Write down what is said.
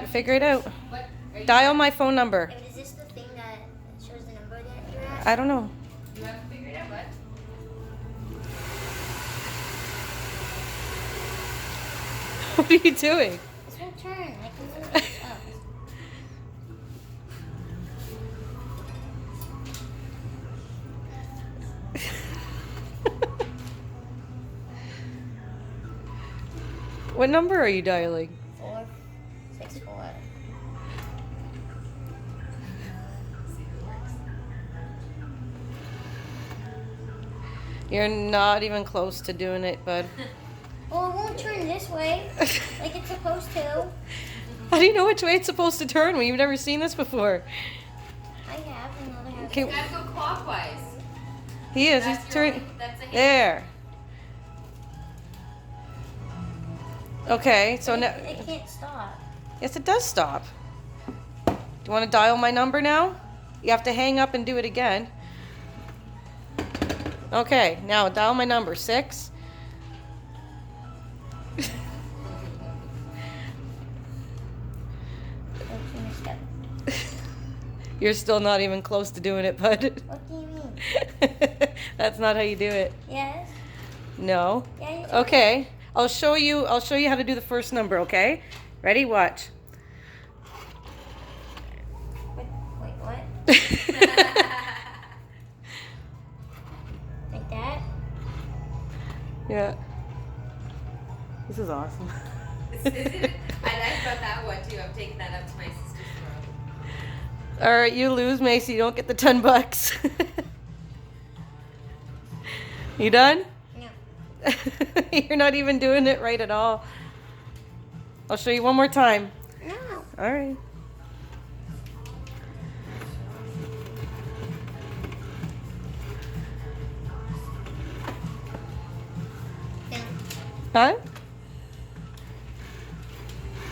Figure it out. Dial my phone number. And is this the thing that shows the number that you're at? I don't know. You have to figure it out, bud. What are you doing? This won't turn. I can move this up. What number are you dialing? 464. You're not even close to doing it, bud. Well, it won't turn this way like it's supposed to. How do you know which way it's supposed to turn when you've never seen this before? I have another half. Okay. You gotta go clockwise. He is. That's He's your turning. only- that's a hint. There. Okay, so now. It can't stop. Yes, it does stop. Do you want to dial my number now? You have to hang up and do it again. Okay, now dial my number. 6. Oops, you messed up. You're still not even close to doing it, bud. What do you mean? That's not how you do it. Yes? No. Yeah, you do. Okay. I'll show you how to do the first number, okay? Ready? Watch. Wait, what? Like that? Yeah. This is awesome. I like about that one too. I'm taking that up to my sister's throat. All right, you lose, Macy. You don't get the $10. You done? No. You're not even doing it right at all. I'll show you one more time. No. All right. No. Huh?